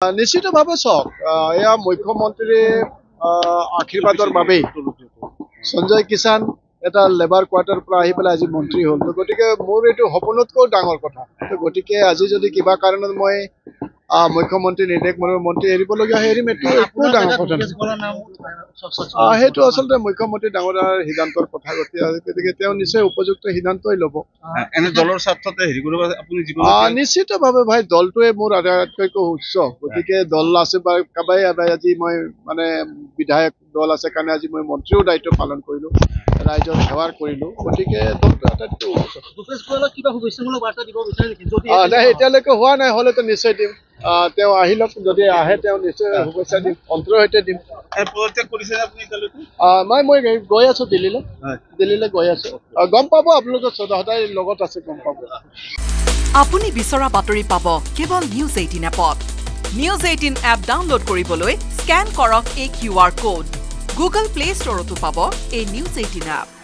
নিশ্চিতভাৱে চাওক এয়া মুখ্যমন্ত্ৰীৰ আশীৰ্বাদৰ বাবেই সঞ্জয় কিষাণ এটা লেবাৰ কোৱাৰ্টাৰ পৰা আহি পেলাই আজি মন্ত্ৰী হ'ল গতিকে মোৰ এইটো সপোনতকৈও ডাঙৰ কথা গতিকে আজি যদি কিবা কাৰণত মই মুখ্যমন্ত্ৰী নিৰ্দেশ মন্ত্ৰী এৰিবলগীয়া হয় এৰিম এইটো একো ডাঙৰ কথা সেইটো আচলতে মুখ্যমন্ত্ৰী ডাঙৰ সিদ্ধান্তৰ কথা গতিকে তেওঁ নিশ্চয় উপযুক্ত সিদ্ধান্তই ল'ব এনে দলৰ স্বাৰ্থতে হেৰি কৰিব আপুনি নিশ্চিতভাৱে ভাই দলটোৱে মোৰ আটাইতকৈ উচ্চ গতিকে দল আছে বা কাবাই আজি মই মানে বিধায়ক দল আছে কাৰণে আজি মই মন্ত্ৰীও দায়িত্ব পালন কৰিলো ৰাইজৰ সেৱাৰ কৰিলো গতিকে দলটো আটাইতকৈ এতিয়ালৈকে হোৱা নাই হলেতো নিশ্চয় দিম তেওঁ আহি লওক যদি আহে তেওঁ নিশ্চয় শুভেচ্ছা দিম অন্তৰৰ সৈতে দিম মই গৈ আছো দিল্লীলৈ গৈ আছো গম পাব আপোনালোকে সদায় লগত আছে গম পাব আপুনি বিচৰা বাতৰি পাব কেৱল নিউজ 18 এপত নিউজ 18 এপ ডাউনলোড কৰিবলৈ স্ক্যান কৰক এই QR কোড গুগল প্লে ষ্টৰতো পাব এই নিউজ 18 এপ